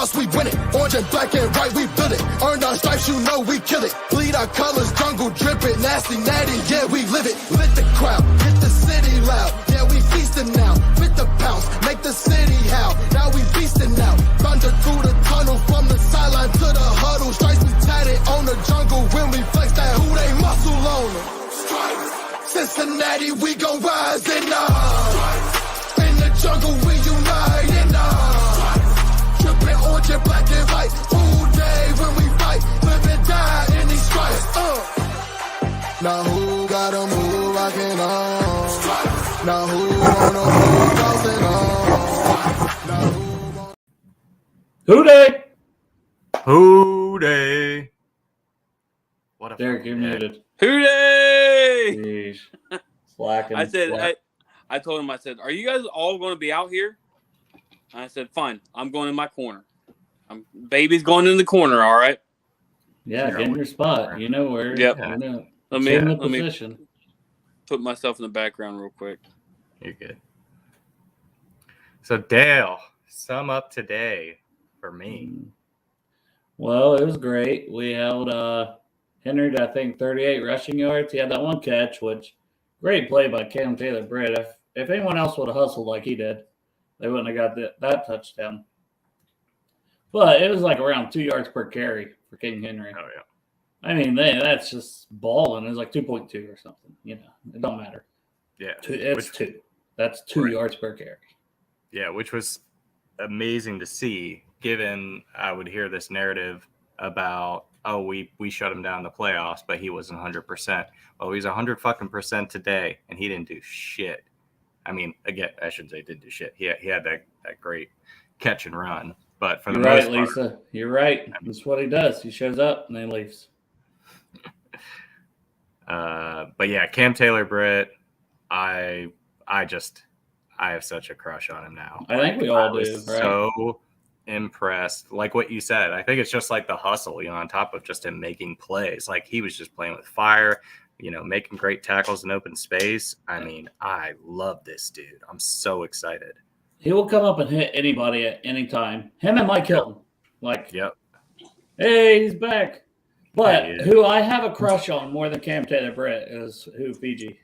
playoffs, we win it. Orange and black and white, we build it. Earned our stripes, you know we kill it. Bleed our colors, jungle dripping, nasty, natty, yeah, we live it. Lit the crowd, hit the city loud. Yeah, we feasting now. Fit the pounce, make the city howl. Now we feasting now. Thunder through the tunnel, from the sideline to the huddle. Stripes we tatted on the jungle when we flex that who they muscle on them. Cincinnati, we gon' rise in in the jungle, we unite in Trippin' orange and black and white. All day when we fight, live and die in these stripes. Now who got 'em, who rockin' on? Now who wanna move, bouncing on? Who day? Who day? What a Derek, you're muted. Hooday! Jeez. Slacking. I told him, I said, are you guys all going to be out here? I said, fine. I'm going in my corner. Baby's going in the corner, all right? Yeah, get in your spot. You know where. Yep. You know. Let me put myself in the background real quick. You're good. So, Dale, sum up today for me. Well, it was great. We held Henry to, I think, 38 rushing yards. He had that one catch, which great play by Cam Taylor-Britt. If anyone else would have hustled like he did, they wouldn't have got that touchdown. But it was like around 2 yards per carry for King Henry. Oh, yeah. I mean, that's just balling. It was like 2.2 or something. You know, it don't matter. Yeah. It's 2. That's 2 yards per carry. Yeah, which was amazing to see, given I would hear this narrative about, oh, we shut him down in the playoffs, but he wasn't 100%. Well, he's 100% today, and he didn't do shit. I mean, again, I shouldn't say didn't do shit. He had that great catch and run. But for the most part, Lisa. You're right. That's what he does. He shows up and then leaves. But yeah, Cam Taylor-Britt, I have such a crush on him now. I think we all do, right? So impressed. Like what you said, I think it's just like the hustle, on top of just him making plays. Like he was just playing with fire, making great tackles in open space. I mean, I love this dude. I'm so excited. He will come up and hit anybody at any time. Him and Mike Hilton. Yep. Hey, he's back. But who I have a crush on more than Cam Taylor-Britt is Fiji.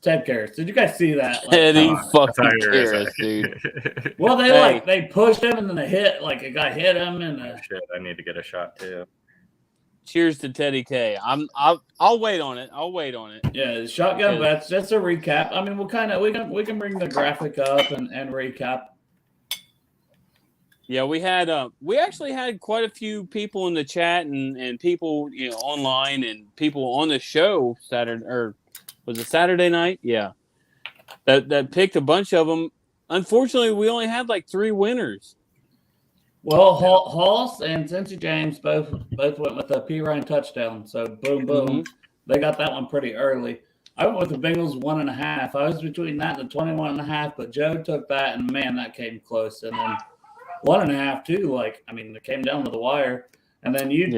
Ted Karras. Did you guys see that? Teddy fucking Karras, dude. Well, they pushed him and then they hit, a guy hit him and shit, I need to get a shot too. Cheers to Teddy K. I'll wait on it. Yeah, shotgun bets. Just a recap. I mean, we can bring the graphic up and recap. Yeah, we actually had quite a few people in the chat and people online and people on the show Saturday, or was it Saturday night? Yeah, that picked a bunch of them. Unfortunately, we only had 3 winners. Well, Hoss and Cincy James both went with a P. Ryan touchdown. So boom. They got that one pretty early. I went with the Bengals 1.5. I was between that and the 21.5, but Joe took that, and man, that came close. And then 1.5 too. It came down to the wire. And then you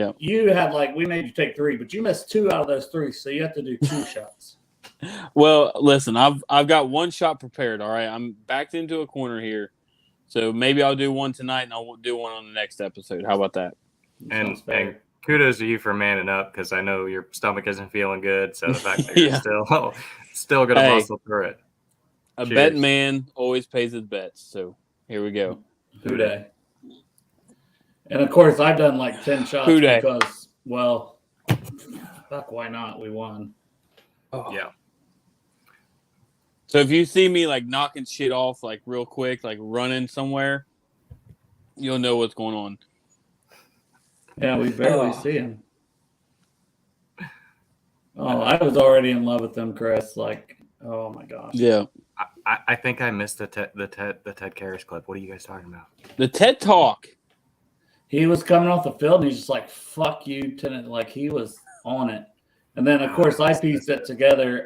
had we made you take 3, but you missed 2 out of those 3, so you have to do 2 shots. Well, listen, I've got 1 shot prepared. All right, I'm backed into a corner here. So maybe I'll do one tonight, and I'll do one on the next episode. How about that? And kudos to you for manning up, because I know your stomach isn't feeling good. So the fact that you're still going to muscle through it. A betting man always pays his bets. So here we go. Who day? And of course, I've done 10 shots because, well, fuck, why not? We won. Oh. Yeah. So if you see me knocking shit off real quick, running somewhere, you'll know what's going on. Yeah, we barely see him. Oh, I was already in love with them, Chris. Oh my gosh. Yeah. I think I missed the Ted Karras clip. What are you guys talking about? The TED Talk. He was coming off the field and he's just fuck you, tenant. He was on it. And then of course I pieced it together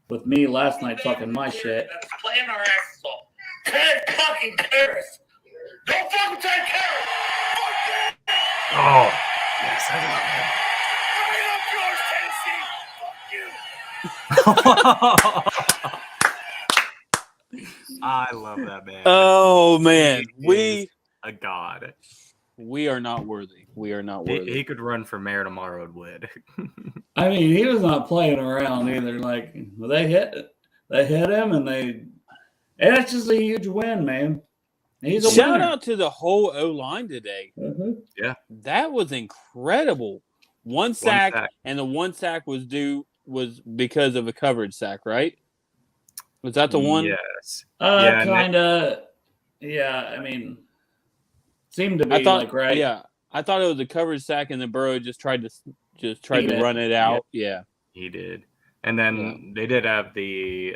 with me last night talking my shit. Playing our asses off. Ted fucking Karras. Don't fucking Ted Karras. Oh, yes, I love him. I love that man. Oh man, we a god. We are not worthy. We are not worthy. He could run for mayor tomorrow and win. I mean, he was not playing around either. Like they hit him, and it's just a huge win, man. He's a Shout winner. out to the whole O line today. Mhm. Yeah, That was incredible. One sack, and the one sack was because of a coverage sack, right? Was that the one? Yes. Yeah, Kind of. Yeah, I mean, seemed to be I thought, like right. Yeah, I thought it was a coverage sack, and the Burrow just tried to Eat run it out. Yeah. he did. And then they did have the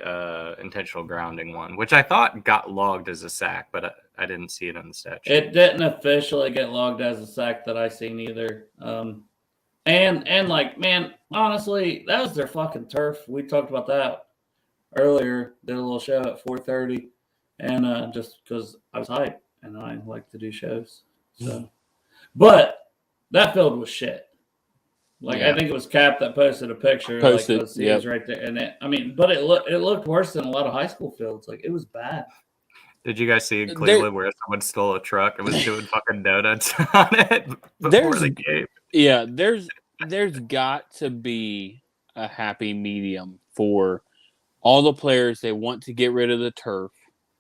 intentional grounding one, which I thought got logged as a sack, but I didn't see it on the stat sheet. It didn't officially get logged as a sack that I seen either. And like, man, honestly, that was their fucking turf. We talked about that earlier. Did a little show at 4:30, and just because I was hyped and I like to do shows. So, but that field was shit. Like I think it was Cap that posted a picture. Posted, like, it was right there, and but it looked worse than a lot of high school fields. Like it was bad. Did you guys see in Cleveland where someone stole a truck and was doing fucking donuts on it before the game? Yeah, there's got to be a happy medium for all the players. They want to get rid of the turf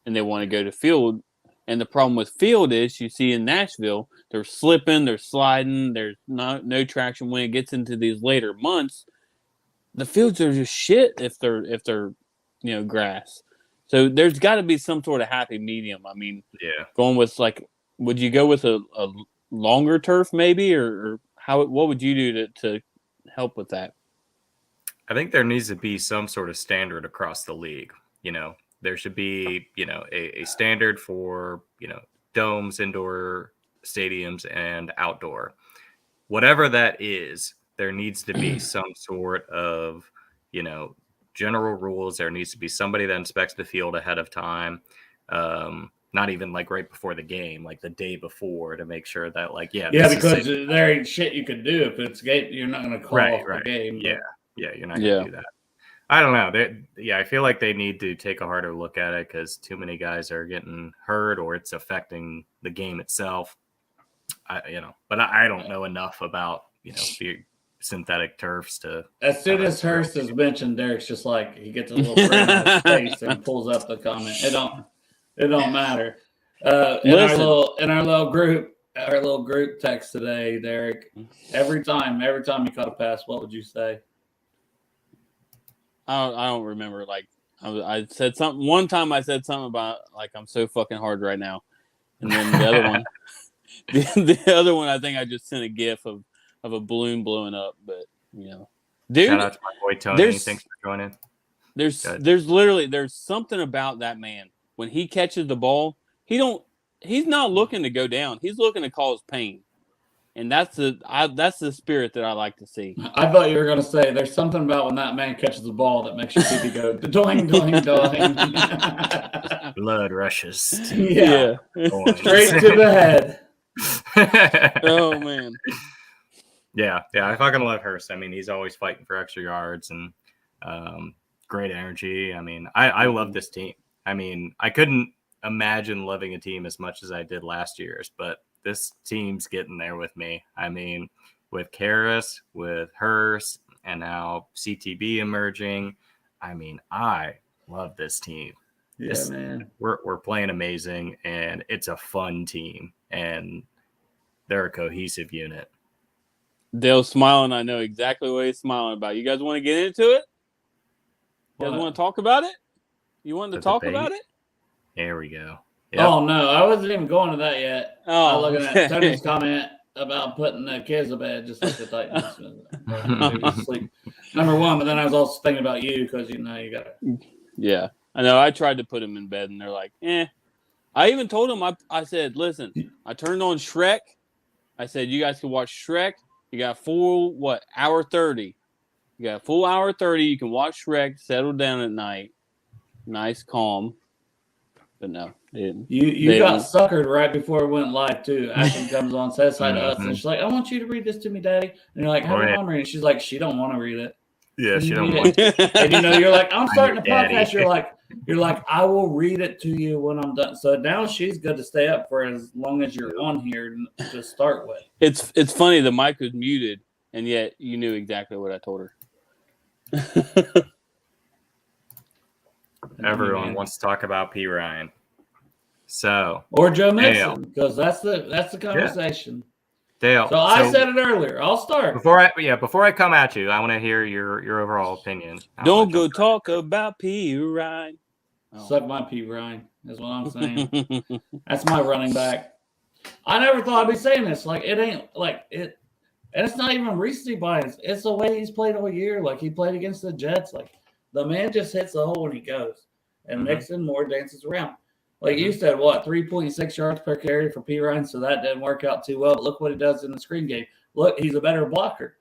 and they want to go to field. And the problem with field is you see in Nashville, they're slipping, they're sliding, there's no traction when it gets into these later months. The fields are just shit if they're grass. So there's got to be some sort of happy medium. I mean, going with would you go with a longer turf maybe, or what would you do to help with that? I think there needs to be some sort of standard across the league. There should be, a standard for, domes, indoor stadiums, and outdoor. Whatever that is, there needs to be some sort of, general rules. There needs to be somebody that inspects the field ahead of time. Not even like right before the game, like the day before, to make sure that because there ain't shit you can do if it's game. You're not going to call off the game. Yeah, you're not going to do that. I don't know. I feel like they need to take a harder look at it because too many guys are getting hurt or it's affecting the game itself. But I don't know enough about the synthetic turfs to. As soon as Hurst is mentioned, Derek's just like he gets a little frame in his face and pulls up the comment. It don't matter. In our little group text today, Derek. Every time you caught a pass, what would you say? I don't remember. Like I said something one time. I said something about like I'm so fucking hard right now, and then the other one, the other one, I think I just sent a GIF of a balloon blowing up. But dude, shout out to my boy Tony. Thanks for joining. There's something about that man when he catches the ball. He's not looking to go down. He's looking to cause pain. And that's the spirit that I like to see. I thought you were going to say there's something about when that man catches the ball that makes your TV go doing, doing, doing. Blood rushes. Yeah. Straight to the head. Oh, man. Yeah. I fucking love Hurst. I mean, he's always fighting for extra yards and great energy. I mean, I love this team. I mean, I couldn't imagine loving a team as much as I did last year's, but this team's getting there with me. I mean, with Karras, with Hurst, and now CTB emerging. I mean, I love this team. Yeah, man. We're playing amazing, and it's a fun team, and they're a cohesive unit. Dale's smiling. I know exactly what he's smiling about. You guys want to get into it? You guys want to talk about it? You wanted to talk about it? There we go. Yep. Oh, no. I wasn't even going to that yet. Oh, I was looking at Tony's comment about putting the kids to bed just like the Titans. Sleep. Number one, but then I was also thinking about you because, you got to. Yeah. I know. I tried to put them in bed, and they're like, eh. I even told them, I said, listen, I turned on Shrek. I said, you guys can watch Shrek. You got hour 30. You got a full hour 30. You can watch Shrek, settle down at night. Nice, calm. But no, you got suckered right before it went live too. Ashton comes on, says hi to us, and she's like, "I want you to read this to me, Daddy." And you're like, "How do I read it?" She's like, "She don't want to read it." Yeah, she don't want. And you're like, I'm starting the Daddy. podcast. You're like, I will read it to you when I'm done. So now she's good to stay up for as long as you're on here to start with. It's funny. The mic was muted, and yet you knew exactly what I told her. Everyone wants to talk about P. Ryan. So or Joe Mixon, because that's the conversation. Dale. So I said it earlier. I'll start. Before I come at you, I want to hear your overall opinion. Don't go talk about P. Ryan. Oh. Suck my P. Ryan is what I'm saying. That's my running back. I never thought I'd be saying this. Like, it ain't like it, and it's not even recency bias. It's the way he's played all year. Like, he played against the Jets. Like, the man just hits the hole when he goes, and Mixon more dances around. Like you said, 3.6 yards per carry for P. Ryan, so that didn't work out too well. But look what he does in the screen game. Look, he's a better blocker.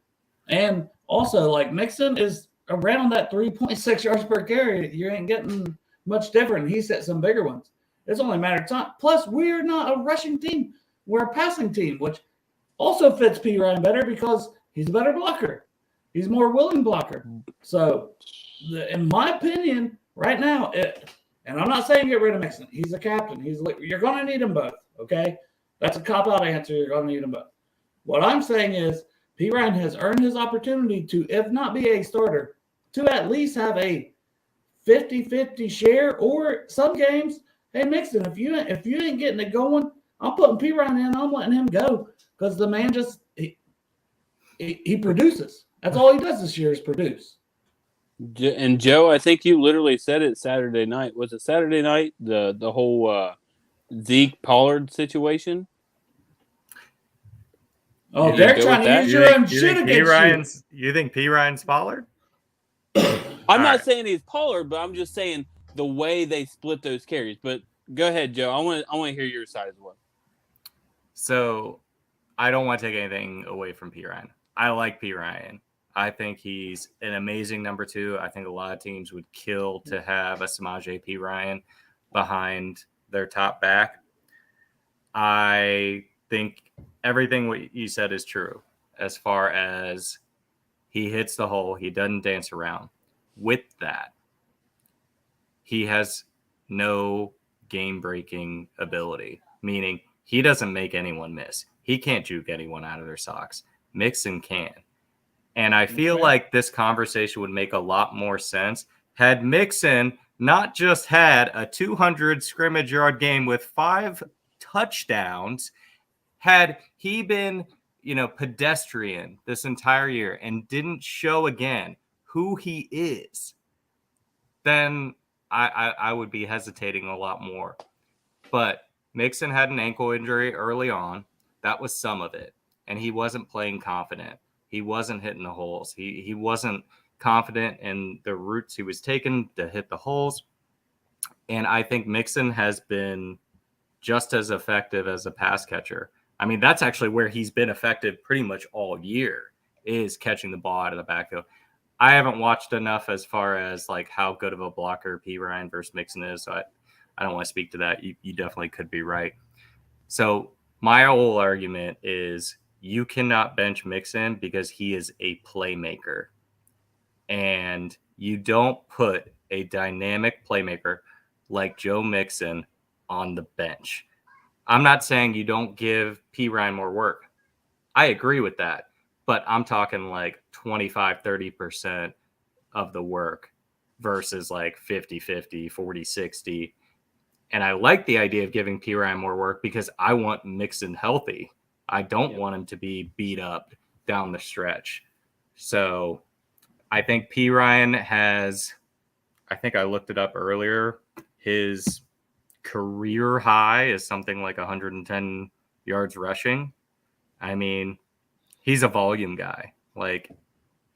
And also, like, Mixon is around that 3.6 yards per carry. You ain't getting much different. He's hit some bigger ones. It's only a matter of time. Plus, we're not a rushing team. We're a passing team, which also fits P. Ryan better because he's a better blocker. He's a more willing blocker. So, in my opinion, right now, and I'm not saying get rid of Mixon. He's a captain. You're going to need them both, okay? That's a cop-out answer. You're going to need them both. What I'm saying is P. Ryan has earned his opportunity to, if not be a starter, to at least have a 50-50 share, or some games, hey, Mixon, if you ain't getting it going, I'm putting P. Ryan in. I'm letting him go because the man just he produces. That's all he does this year is produce. And Joe, I think you literally said it Saturday night. Was it Saturday night? The whole Zeke Pollard situation. Oh, they're trying to use your own shit against you. You think P. Ryan's Pollard? I'm not saying he's Pollard, but I'm just saying the way they split those carries. But go ahead, Joe. I want to hear your side as well. So I don't want to take anything away from P. Ryan. I like P. Ryan. I think he's an amazing number 2. I think a lot of teams would kill to have a Samaje P. Ryan behind their top back. I think everything what you said is true as far as he hits the hole. He doesn't dance around. With that, he has no game-breaking ability, meaning he doesn't make anyone miss. He can't juke anyone out of their socks. Mixon can. And I feel like this conversation would make a lot more sense had Mixon not just had a 200 scrimmage yard game with 5 touchdowns, had he been, pedestrian this entire year and didn't show again who he is, then I would be hesitating a lot more. But Mixon had an ankle injury early on. That was some of it. And he wasn't playing confident. He wasn't hitting the holes. He wasn't confident in the routes he was taking to hit the holes. And I think Mixon has been just as effective as a pass catcher. I mean, that's actually where he's been effective pretty much all year, is catching the ball out of the backfield. I haven't watched enough as far as like how good of a blocker P. Ryan versus Mixon is. So I don't want to speak to that. You definitely could be right. So my whole argument is you cannot bench Mixon because he is a playmaker. And you don't put a dynamic playmaker like Joe Mixon on the bench. I'm not saying you don't give P. Ryan more work. I agree with that. But I'm talking like 25, 30% of the work versus like 50-50, 40-60. And I like the idea of giving P. Ryan more work because I want Mixon healthy. I don't want him to be beat up down the stretch. So I think P. Ryan has, I think I looked it up earlier, his career high is something like 110 yards rushing. I mean, he's a volume guy. Like,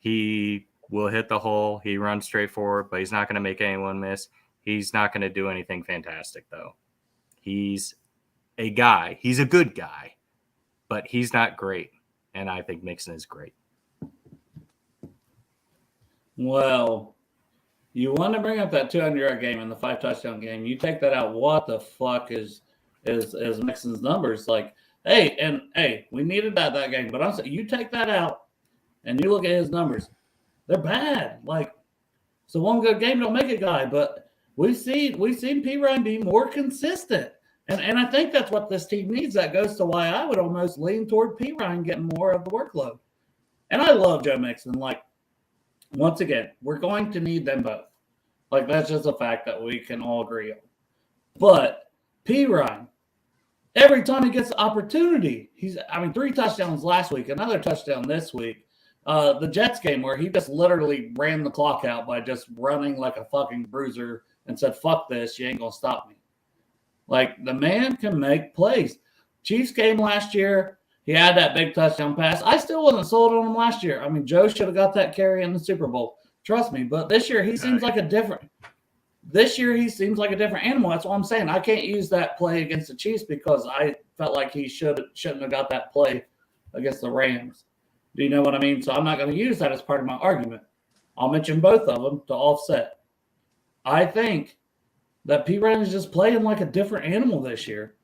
he will hit the hole. He runs straight forward, but he's not going to make anyone miss. He's not going to do anything fantastic, though. He's a guy. He's a good guy, but he's not great. And I think Mixon is great. Well, you want to bring up that 200-yard game and the 5-touchdown game. You take that out. What the fuck is Mixon's numbers? Like, hey, we needed that game. But I'm saying you take that out and you look at his numbers. They're bad. Like, so one good game don't make a guy, but we've seen P. Ryan be more consistent. And I think that's what this team needs. That goes to why I would almost lean toward P. Ryan getting more of the workload. And I love Joe Mixon. Like, once again, we're going to need them both. Like, that's just a fact that we can all agree on. But P. Ryan, every time he gets the opportunity, 3 touchdowns last week, another touchdown this week. The Jets game where he just literally ran the clock out by just running like a fucking bruiser and said, fuck this, you ain't going to stop me. Like, the man can make plays. Chiefs game last year, he had that big touchdown pass. I still wasn't sold on him last year. I mean, Joe should have got that carry in the Super Bowl. Trust me. But this year, he seems like a different animal. That's what I'm saying. I can't use that play against the Chiefs because I felt like he shouldn't have got that play against the Rams. Do you know what I mean? So I'm not going to use that as part of my argument. I'll mention both of them to offset. I think that P. Ryan is just playing like a different animal this year.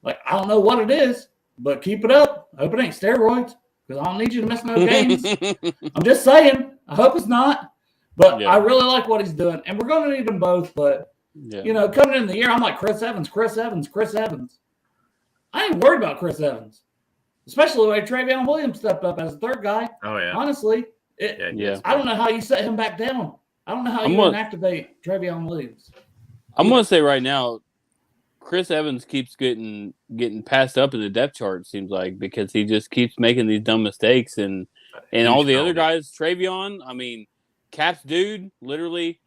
Like, I don't know what it is, but keep it up. I hope it ain't steroids because I don't need you to miss no games. I'm just saying. I hope it's not. But I really like what he's doing. And we're going to need them both. But, coming in the year, I'm like, Chris Evans. I ain't worried about Chris Evans. Especially the way Travion Williams stepped up as a third guy. Oh, yeah. Honestly, I don't know how you set him back down. I don't know how you inactivate Travion Williams. I'm going to say right now, Chris Evans keeps getting passed up in the depth chart, it seems like, because he just keeps making these dumb mistakes. And all the other guys, Travion, Cap's dude, literally,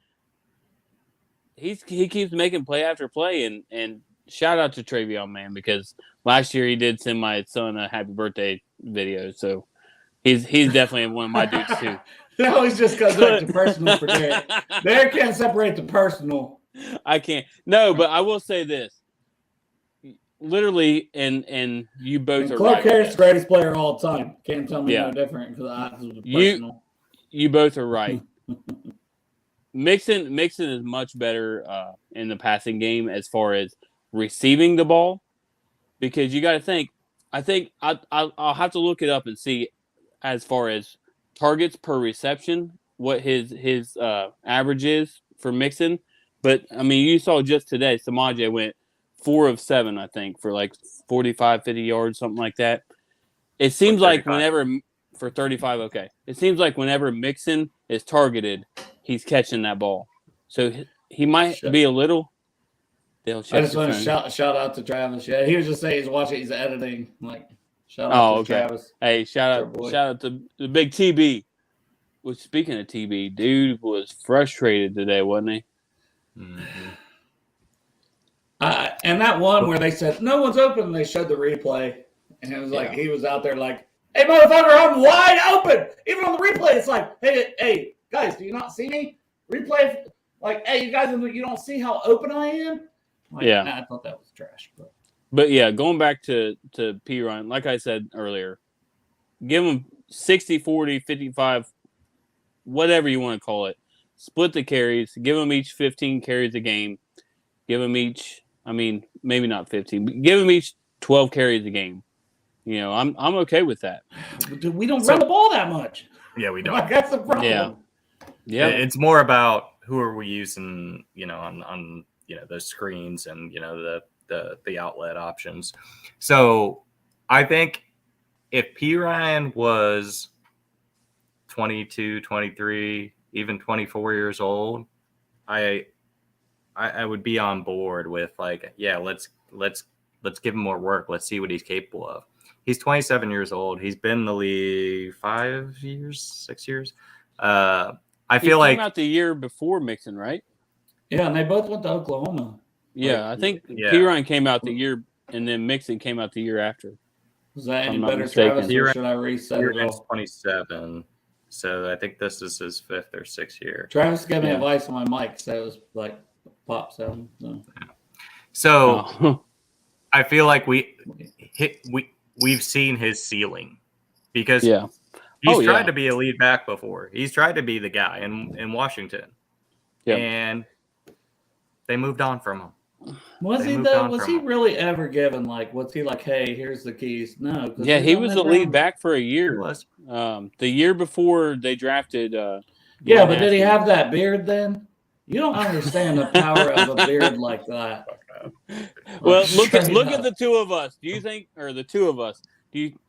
he keeps making play after play. And shout out to Travion, man, because last year he did send my son a happy birthday video. So he's definitely one of my dudes, too. It always just goes back to personal for Derek. Derek can't separate the personal. I can't. No, but I will say this. Literally, and you both are Clark right. Harris, the greatest player of all time. Can't tell me no different because I was personal. You both are right. Mixon is much better in the passing game as far as receiving the ball, because you got to think. I think I'll have to look it up and see as far as targets per reception what his average is for Mixon. But you saw just today, Samaje went 4 of 7, I think, for like 45, 50 yards, something like that. It seems like whenever for 35, okay. It seems like whenever Mixon is targeted, he's catching that ball. So he might be a little. I just want to shout out to Travis. Yeah, he was just saying he's watching, he's editing. Like, shout out to Travis. Hey, shout out to the big TB. Well, speaking of TB, dude was frustrated today, wasn't he? Mm-hmm. And that one where they said no one's open, and they showed the replay, and it was like he was out there like, "Hey, motherfucker, I'm wide open." Even on the replay, it's like, "Hey, guys, do you not see me?" Replay, like, "Hey, you guys, you don't see how open I am?" Like, I thought that was trash. But yeah, going back to P. Ryan, like I said earlier, give him 60, 40, 55, whatever you want to call it. Split the carries. Give them each 15 carries a game. Give them each, maybe not 15, but give them each 12 carries a game. I'm okay with that. We don't run the ball that much. Yeah, we don't. Like, that's the problem. Yeah. It's more about who are we using, on those screens and, the outlet options. So I think if P. Ryan was 22, 23, even 24 years old, I would be on board with like, let's give him more work. Let's see what he's capable of. He's 27 years old. He's been in the league 6 years. I feel like he came out the year before Mixon, right? Yeah, and they both went to Oklahoma. Yeah, I think P. Ryan came out the year, and then Mixon came out the year after. Was that any better, Travis, or should I reset it all? 27. So I think this is his 5th or 6th year. Travis gave me advice on my mic, so it was like pop sound. So I feel like we've seen his ceiling because he's tried to be a lead back before. He's tried to be the guy in Washington, and they moved on from him. Was he though? Was he really ever given was he like, "Hey, here's the keys"? No. Yeah, he was the lead back for a year. He was. The year before they drafted Yeah, but did he have that beard then? You don't understand the power of a beard like that. Well, Like, look straight at the up. two of us. Do you think, or the two of us?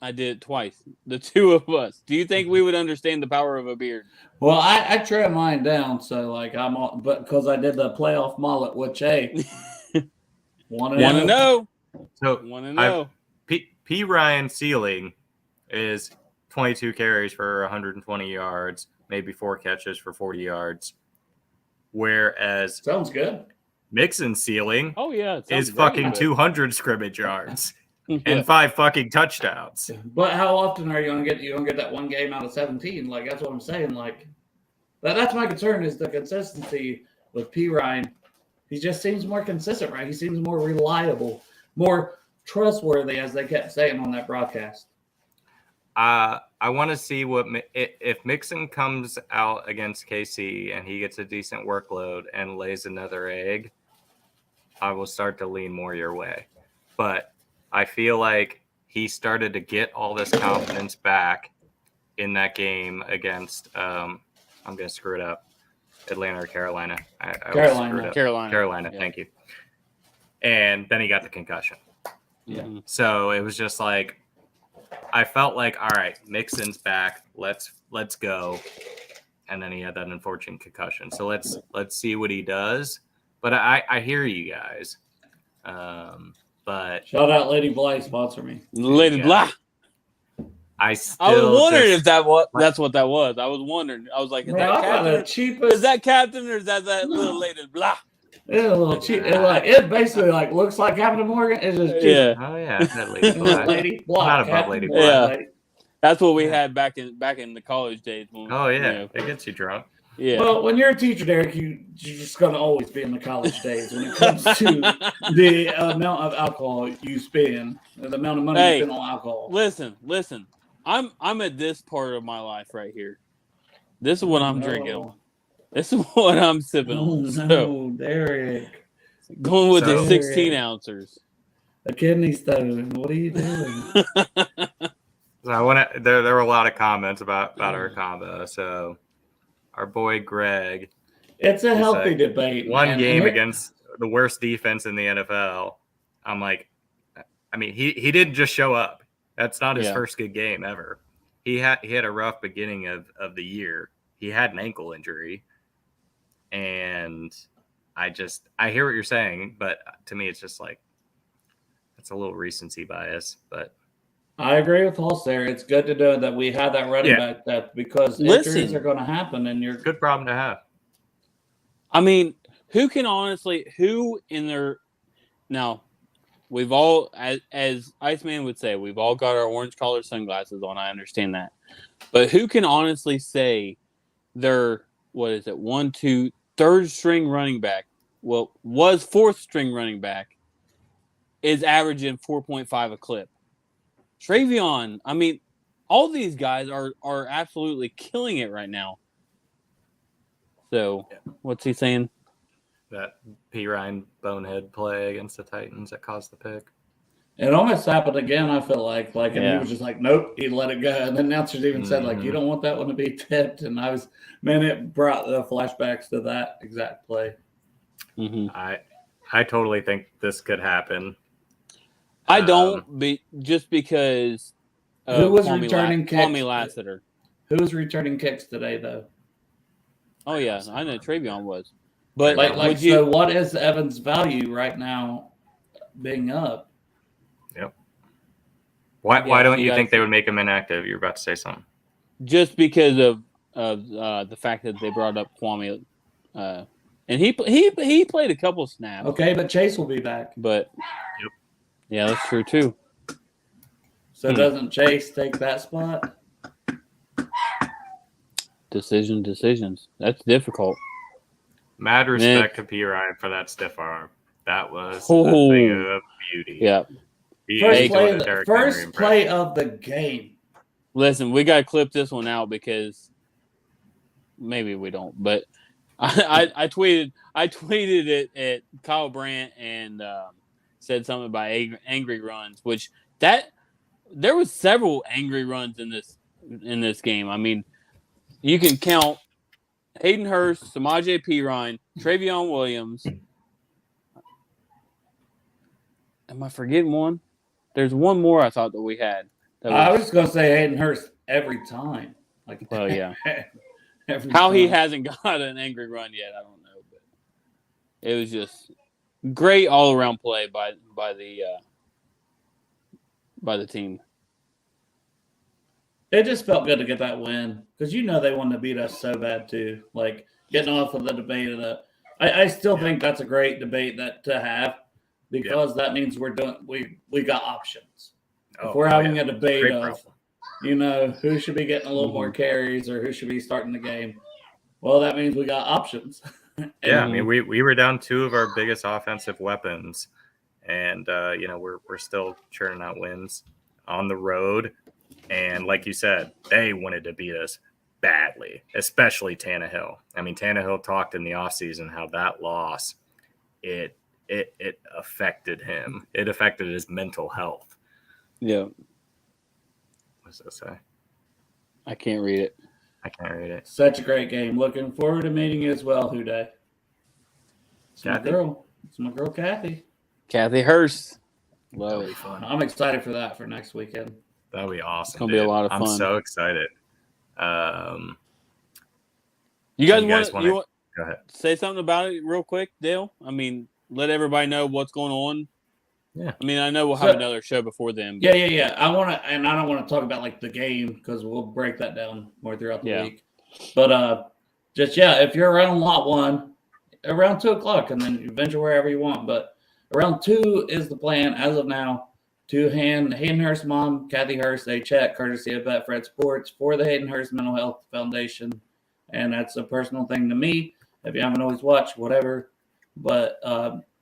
I did it twice. The two of us. Do you think we would understand the power of a beard? Well, I trim mine down, so like I'm all, but because I did the playoff mullet, which hey, want to Want to know? So Want to know? P. Ryan ceiling is 22 carries for 120 yards, maybe 4 catches for 40 yards. Whereas Sounds good. Mixon's ceiling Oh yeah, it is sounds very fucking good. 200 scrimmage yards Yeah. and 5 fucking touchdowns. But how often are you gonna get? You gonna get that one game out of 17? Like that's what I'm saying. Like that's my concern is the consistency with P. Ryan. He just seems more consistent, right? He seems more reliable, more trustworthy, as they kept saying on that broadcast. I want to see if Mixon comes out against KC and he gets a decent workload and lays another egg. I will start to lean more your way, but I feel like he started to get all this confidence back in that game against. I'm gonna screw it up. Atlanta or Carolina? I Carolina. screwed up. Carolina. Carolina. Yeah. Thank you. And then he got the concussion. Yeah. So it was just like I felt like, all right, Mixon's back. Let's go. And then he had that unfortunate concussion. So let's see what he does. But I hear you guys. But Shout out Lady Bly, sponsor me. Lady Yeah. Blah. I I still was wondering just, if that's what that was. I was wondering. I was like, is Man, I that got the Captain? cheapest. Is that Captain or is that little Lady Blah? It's a little cheap. It basically like looks like Captain Morgan. It's just cheap. Yeah. oh yeah, that Lady Bly. Lady Bly. Not above Captain Lady Bly, Bly. lady. That's what we Yeah. had back in the college days. When, Oh yeah, you know, it gets you drunk. yeah. Well, when you're a teacher, Derek, you're just going to always be in the college days when it comes to the amount of alcohol you spend, or the amount of money Hey, you spend on alcohol. Listen. I'm at this part of my life right here. This is what I'm drinking on. This is what I'm sipping Oh, on. So no, Derek. going with the So- 16 ounces. A kidney stone. What are you doing? So I want to. There were a lot of comments about our combo. So our boy Greg, It's a He's healthy like, debate. one man. game And against the worst defense in the NFL. I'm like, I mean, he didn't just show up. That's not his Yeah. first good game ever. He had a rough beginning of the year. He had an ankle injury, and I hear what you're saying, but to me, it's just like it's a little recency bias. But I agree with Hulse there. It's good to know that we had that running Yeah. back depth because Listen. injuries are going to happen, and you're good problem to have. I mean, who in their now we've all as Iceman would say, we've all got our orange collar sunglasses on. I understand that. But who can honestly say their third string running back, well, was fourth string running back, is averaging 4.5 a clip? Travion, I mean, all these guys are absolutely killing it right now. So, what's he saying? That P. Ryan bonehead play against the Titans that caused the pick. It almost happened again, I feel like and he Yeah. was just like, nope, he let it go. And the announcers even said, like, you don't want that one to be tipped. And it brought the flashbacks to that exact play. Mm-hmm. I totally think this could happen. I don't just because Who was returning kicks? Kwame Lassiter. Who was returning kicks today, though? Oh yeah, I know Travion was. But Like, so what is Evans' value right now being up? Yep. Why Yeah, don't you you guys- think they would make him inactive? You're about to say something. just because of the fact that they brought up Kwame, and he played a couple snaps. Okay, but Chase will be back. But Yep. yeah, that's true too. So doesn't Chase take that spot? Decisions. That's difficult. Mad respect to P. Ryan for that stiff arm. That was a Oh. thing of beauty. Yeah. He First doing play, a Derrick Henry first impression. play of the game. Listen, we gotta clip this one out because maybe we don't. But I tweeted it at Kyle Brandt and said something about angry runs, which there was several angry runs in this game. I mean, you can count Hayden Hurst, Samaje Perine, Travion Williams. Am I forgetting one? There's one more I thought that we had. I was going to say Hayden Hurst every time. Like, Well, yeah. every How he time. hasn't got an angry run yet, I don't know. But it was just great all around play by the team. It just felt good to get that win because they wanted to beat us so bad too. Like getting off of the debate of the, I still think that's a great debate to have because that means we got options. If we're having a debate of, who should be getting a little more carries or who should be starting the game, well, that means we got options. Yeah, I mean, we were down two of our biggest offensive weapons, and we're still churning out wins on the road. And like you said, they wanted to beat us badly, especially Tannehill. I mean, Tannehill talked in the offseason how that loss, it affected him. It affected his mental health. Yeah. What does that say? I can't read it. I can't read it. Such a great game. Looking forward to meeting you as well, Houday. It's my girl. It's my girl, Kathy. Kathy Hurst. That'll be fun. I'm excited for that for next weekend. That'll be awesome. It's gonna be a lot of fun. I'm so excited. You guys want to go ahead. Say something about it real quick, Dale? I mean, let everybody know what's going on. Yeah. I mean, I know we'll have another show before then. But... Yeah. I don't want to talk about like the game because we'll break that down more throughout the week. But if you're around lot 1, around 2:00, and then you venture wherever you want. But around 2 is the plan as of now. To Hayden Hurst mom, Kathy Hurst, a check courtesy of Betfred Sports for the Hayden Hurst Mental Health Foundation. And that's a personal thing to me. If you haven't always watched, whatever. But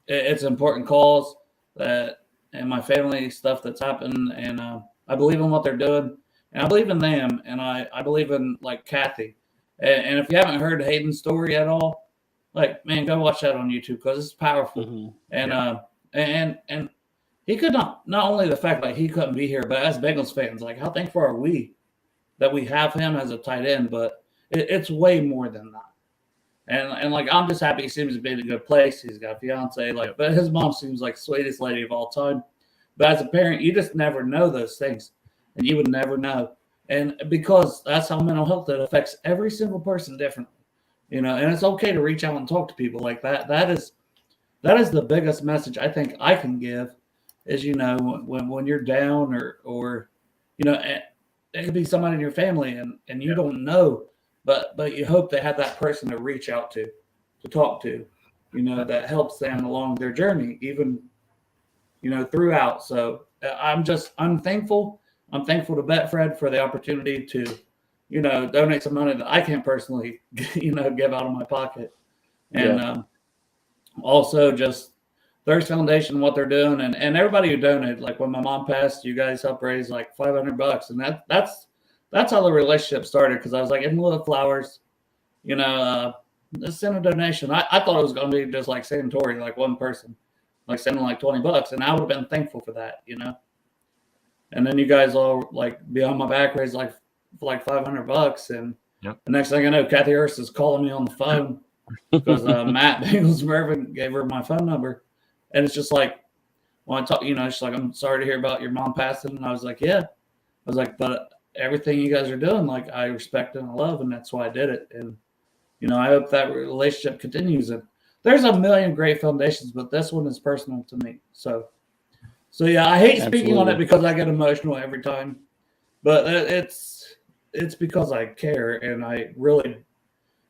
it's important cause and my family stuff that's happened. And I believe in what they're doing. And I believe in them. And I believe in, like, Kathy. And if you haven't heard Hayden's story at all, like, man, go watch that on YouTube because it's powerful. Mm-hmm. And he could not only the fact that he couldn't be here, but as Bengals fans, like how thankful are we that we have him as a tight end? But it's way more than that. And like I'm just happy he seems to be in a good place. He's got a fiance, but his mom seems like the sweetest lady of all time. But as a parent, you just never know those things, and you would never know. And because that's how mental health it affects every single person differently, and it's okay to reach out and talk to people like that. That is the biggest message I think I can give. Is when you're down or it could be somebody in your family and you don't know, but you hope they have that person to reach out to talk to, that helps them along their journey, even throughout. So I'm thankful. I'm thankful to Betfred for the opportunity to donate some money that I can't personally give out of my pocket, and also just Thirst Foundation, what they're doing, and everybody who donated. Like when my mom passed, you guys helped raise like $500, and that's how the relationship started. Because I was like, in lieu of flowers, let's send a donation. I thought it was going to be just like San Tori, like one person, like sending like $20, and I would have been thankful for that, And then you guys all like behind my back raised like $500, and the next thing I know, Kathy Hurst is calling me on the phone because Matt Bengals Mervin gave her my phone number. And it's just like, when I talk, she's like, I'm sorry to hear about your mom passing. And I was like, yeah. I was like, but everything you guys are doing, like, I respect and I love, and that's why I did it. And, I hope that relationship continues. And there's a million great foundations, but this one is personal to me. So yeah, I hate speaking on it because I get emotional every time. But it's because I care, and I really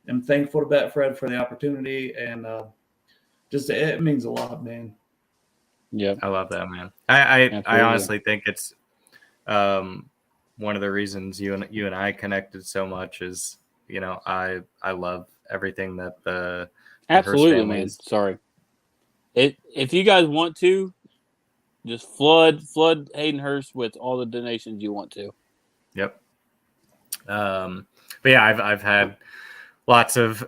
am thankful to Betfred for the opportunity, and it means a lot, man. Yeah, I love that, man. I honestly think it's one of the reasons you and I connected so much is I love everything that the absolutely, man. Sorry, if you guys want to, just flood Hayden Hurst with all the donations you want to. Yep. But yeah, I've had lots of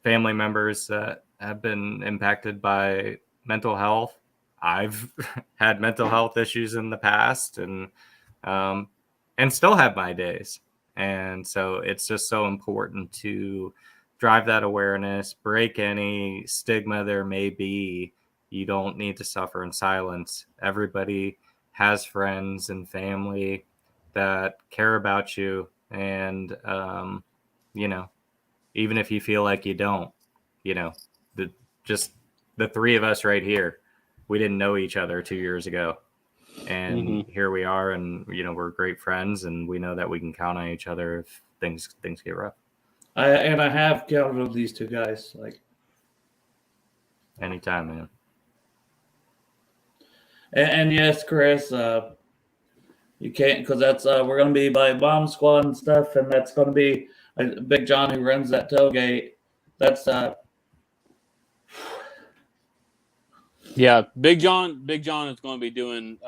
family members that have been impacted by mental health. I've had mental health issues in the past and still have my days. And so it's just so important to drive that awareness, break any stigma there may be. You don't need to suffer in silence. Everybody has friends and family that care about you. And, you know, even if you feel like you don't, you know, just the three of us right here, we didn't know each other 2 years ago. And here we are, and, you know, we're great friends, and we know that we can count on each other if things get rough. I have counted on these two guys. Like, Anytime, man. and yes, Chris, you can't, because that's we're gonna be by bomb squad and stuff, and that's gonna be Big John who runs that tailgate. That's Yeah, Big John is going to be doing.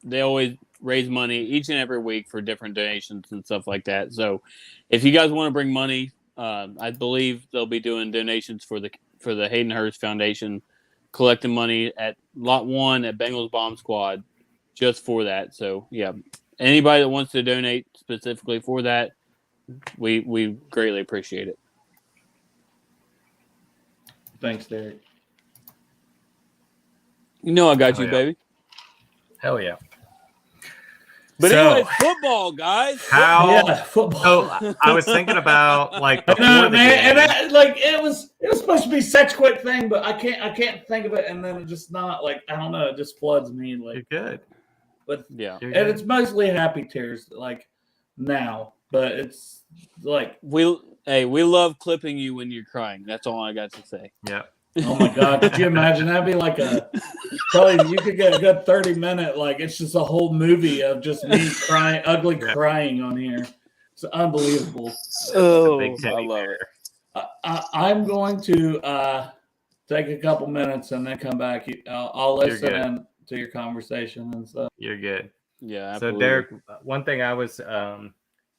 They always raise money each and every week for different donations and stuff like that. So, if you guys want to bring money, I believe they'll be doing donations for the Hayden Hurst Foundation, collecting money at Lot 1 at Bengals Bomb Squad, just for that. So, yeah, anybody that wants to donate specifically for that, we greatly appreciate it. thanks, Derek. You know I got Oh, you, yeah. baby. Hell yeah. But So- anyway, football, guys. How? Yeah, football. So I was thinking about like I before know, the man, game. and that, like it was supposed to be such a quick thing, but I can't think of it, and then it just not like I don't know, it just floods me You're like. good. But Yeah. You're and good. it's mostly happy tears like now, but it's like We love clipping you when you're crying. That's all I got to say. Yeah. oh my god, could you imagine? That'd be like probably you could get a good 30-minute, like it's just a whole movie of just me crying, ugly Yeah. crying on here. It's unbelievable. Oh, big teddy I love bear. it. I'm going to take a couple minutes and then come back. I'll You're listen good. in to your conversation and stuff. You're good. Yeah, So absolutely. Derek, one thing I was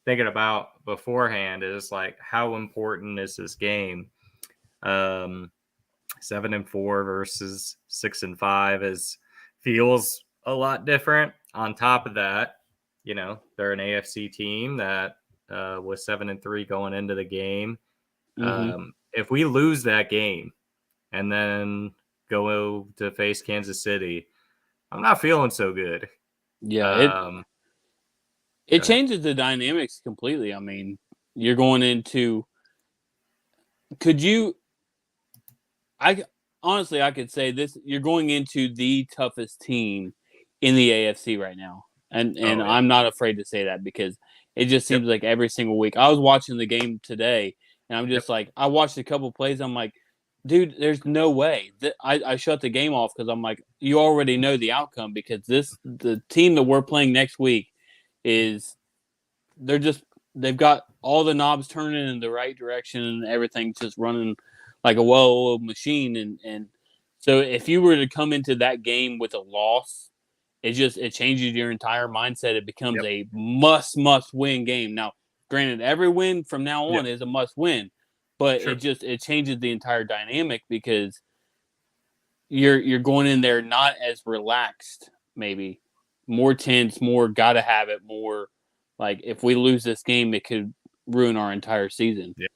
thinking about beforehand is like how important is this game? 7-4 versus 6-5 feels a lot different. On top of that, you know, they're an AFC team that was 7-3 going into the game. If we lose that game and then go to face Kansas City, I'm not feeling so good. Yeah, it changes the dynamics completely. I mean, you're going into. I could say this: you're going into the toughest team in the AFC right now, and yeah. I'm not afraid to say that because it just seems like every single week. I was watching the game today, and I'm just like, I watched a couple plays. I'm like, dude, there's no way. I shut the game off because I'm like, you already know the outcome because the team that we're playing next week they've got all the knobs turning in the right direction and everything's just running like a well-oiled machine. And so if you were to come into that game with a loss, it changes your entire mindset. It becomes a must win game. Now, granted, every win from now on is a must win, but it changes the entire dynamic because you're going in there not as relaxed, maybe more tense, more gotta have it, more like if we lose this game, it could ruin our entire season. Yeah.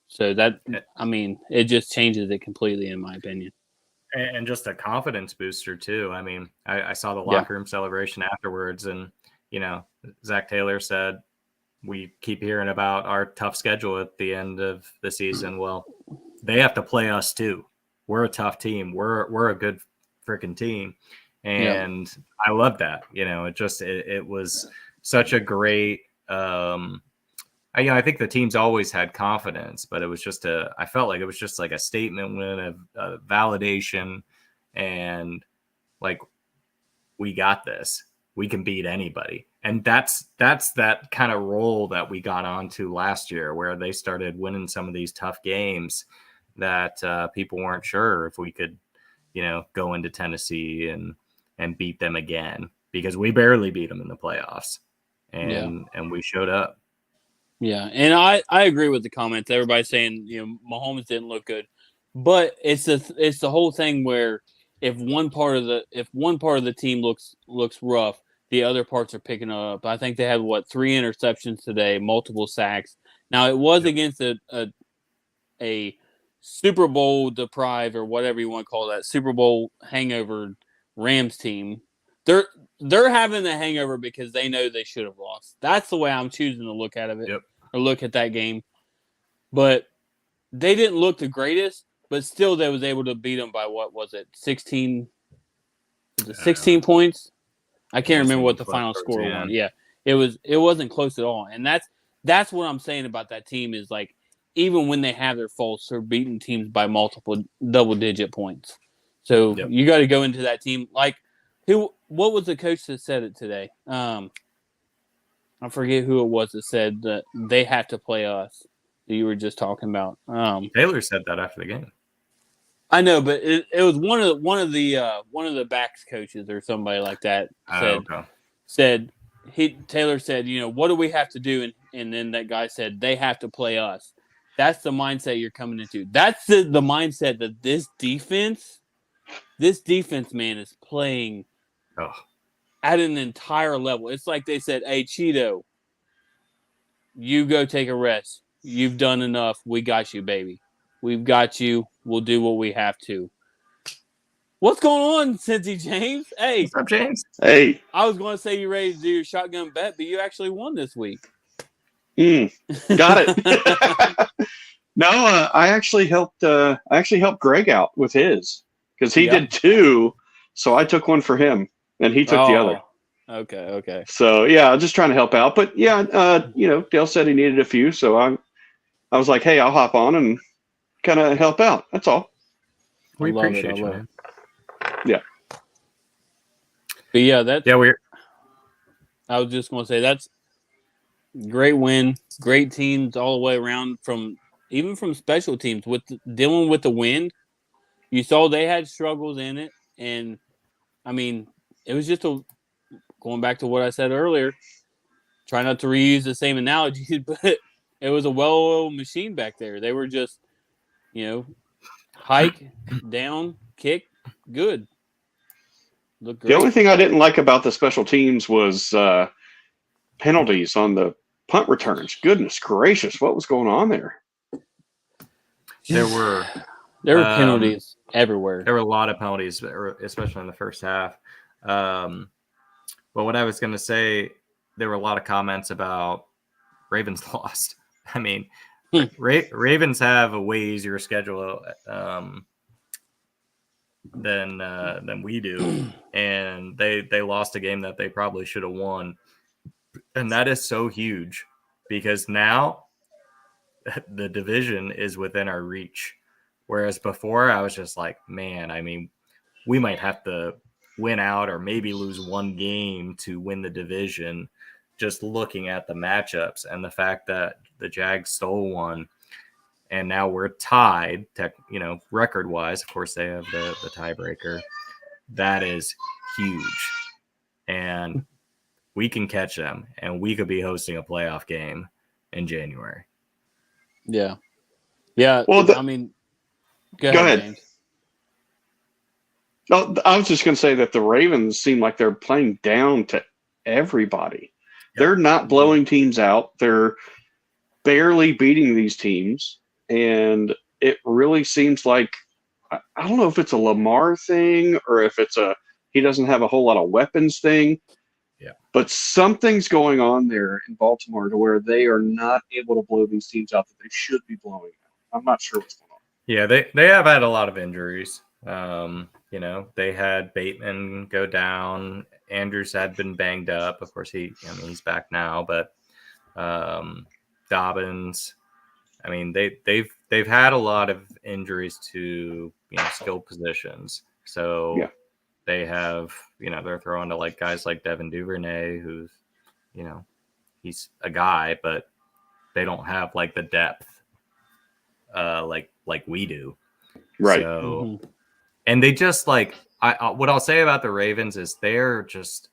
So it just changes it completely, in my opinion. And just a confidence booster too. I mean, I saw the locker room celebration afterwards, and you know, Zach Taylor said we keep hearing about our tough schedule at the end of the season. Well, they have to play us too. We're a tough team. We're a good freaking team, and I love that. You know, it was such a great. I think the team's always had confidence, but it was I felt like it was just like a statement win, a validation, and like, we got this. We can beat anybody. And that's that kind of role that we got onto last year, where they started winning some of these tough games that people weren't sure if we could, you know, go into Tennessee and beat them again, because we barely beat them in the playoffs, and we showed up. Yeah, and I agree with the comments. Everybody's saying, you know, Mahomes didn't look good, but it's the whole thing where if one part of the team looks rough, the other parts are picking up. I think they had 3 interceptions today, multiple sacks. Now it was against a Super Bowl deprived or whatever you want to call that, Super Bowl hangover Rams team. They're having the hangover because they know they should have lost. That's the way I'm choosing to look at it or look at that game. But they didn't look the greatest, but still they was able to beat them by 16 points? I can't remember what the final score was. Yeah. It wasn't close at all. And that's what I'm saying about that team is like even when they have their faults, they're beating teams by multiple double-digit points. So you got to go into that team. Like, what was the coach that said it today? I forget who it was that said that they have to play us that you were just talking about. Taylor said that after the game. I know, but it was one of the backs coaches or somebody like that Taylor said, what do we have to do? And then that guy said, they have to play us. That's the mindset you're coming into. That's the mindset that this defense, man, is playing at an entire level. It's like they said, hey, Cheeto, you go take a rest. You've done enough. We got you, baby. We've got you. We'll do what we have to. What's going on, Cincy James? Hey. What's up, James? Hey. I was going to say you ready to do your shotgun bet, but you actually won this week. Got it. No, I actually helped Greg out with his because he did 2, so I took one for him and he took the other. Okay. So yeah, I'm just trying to help out. But yeah, Dale said he needed a few, so I was like, hey, I'll hop on and kind of help out. That's all. We appreciate you, man. Yeah. But yeah, we're. I was just going to say that's great win, great teams all the way around even from special teams with dealing with the wind. You saw they had struggles in it, and I mean, it was just going back to what I said earlier. Try not to reuse the same analogies, but it was a well-oiled machine back there. They were just, hike, down, kick, good. Look great. The only thing I didn't like about the special teams was penalties on the punt returns. Goodness gracious, what was going on there? There were penalties everywhere. There were a lot of penalties, especially in the first half. But what I was going to say, there were a lot of comments about Ravens lost. I mean, Ravens have a way easier schedule than we do, and they lost a game that they probably should have won, and that is so huge because now the division is within our reach. Whereas before, I was just like, man, I mean, we might have to win out or maybe lose one game to win the division. Just looking at the matchups and the fact that the Jags stole one, and now we're tied, record-wise. Of course, they have the tiebreaker. That is huge. And we can catch them, and we could be hosting a playoff game in January. Yeah. Yeah. Well, I mean, go ahead. James. No, I was just going to say that the Ravens seem like they're playing down to everybody. Yep. They're not blowing teams out. They're barely beating these teams. And it really seems like, I don't know if it's a Lamar thing or if it's he doesn't have a whole lot of weapons thing. Yeah. But something's going on there in Baltimore to where they are not able to blow these teams out that they should be blowing out. I'm not sure what's going on. Yeah, they have had a lot of injuries. They had Bateman go down. Andrews had been banged up. Of course, he's back now, but Dobbins. I mean, they've had a lot of injuries to skill positions. So they have they're throwing to like guys like Devin Duvernay, who's he's a guy, but they don't have like the depth like we do. Right. So, and they just what I'll say about the Ravens is they're just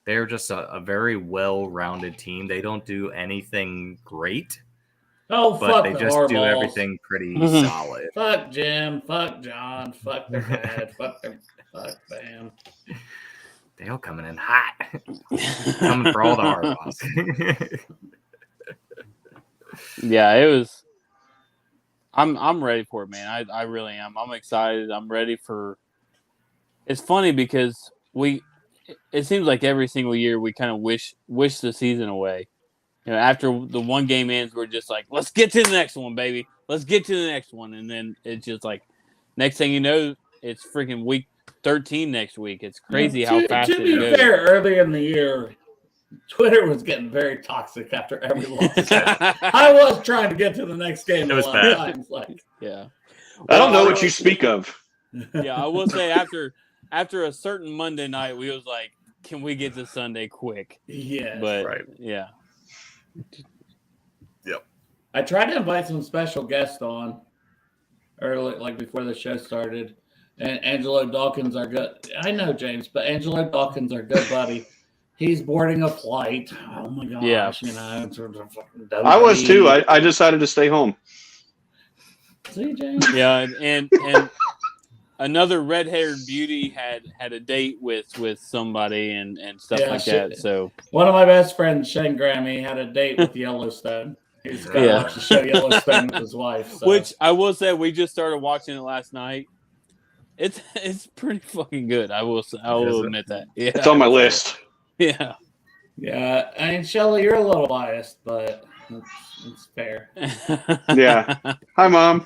a very well-rounded team. They don't do anything great. Oh, but fuck they the just Harbaugh. do everything pretty solid. Fuck Jim. Fuck John. Fuck their dad. Fuck them. Fuck them. Dale coming in hot. Coming for all the hard ones. Yeah, it was. I'm ready for it, man. I really am. I'm excited. I'm ready for. It's funny because it seems like every single year we kind of wish the season away. After the one game ends, we're just like, let's get to the next one, baby. Let's get to the next one, and then it's just like, next thing you know, it's freaking week 13 next week. It's crazy how fast to it be goes. fair, early in the year, Twitter was getting very toxic after every loss. I was trying to get to the next game. It was a lot bad. of times, like, Yeah. I don't know what you speak of. Yeah, I will say after a certain Monday night, we was like, can we get to Sunday quick? yeah. But Right. yeah. Yep. I tried to invite some special guests on early, like before the show started, and Angelo Dawkins, our good. I know James, but Angelo Dawkins, our good buddy, he's boarding a flight. Oh my gosh, Yeah. in terms of fucking I was too. I decided to stay home. See, James. Yeah, and another red-haired beauty had a date with somebody and stuff Yeah, like that. So One of my best friends, Shane Grammy, had a date with Yellowstone. He's got to Yeah. watch the show Yellowstone with his wife. So. which I will say, we just started watching it last night. It's pretty fucking good. I will Is it? admit that. Yeah, It's on my list. Yeah. Yeah, I mean, Shelly, you're a little biased, but it's fair. Yeah. Hi, Mom.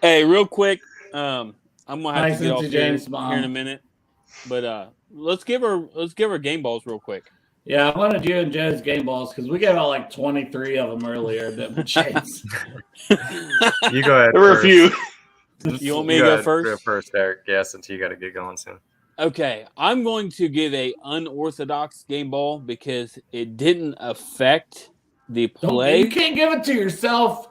Hey, real quick, I'm gonna have Nice to get off into here, James' mom. here in a minute, but let's give her game balls real quick. Yeah, I wanted you and Joe's game balls because we gave out like 23 of them earlier. That James. You go ahead. There were a first. few. You want me to go ahead, first? Go first, Eric. Yeah, since you got to get going soon. Okay, I'm going to give a unorthodox game ball because it didn't affect the play. You can't give it to yourself.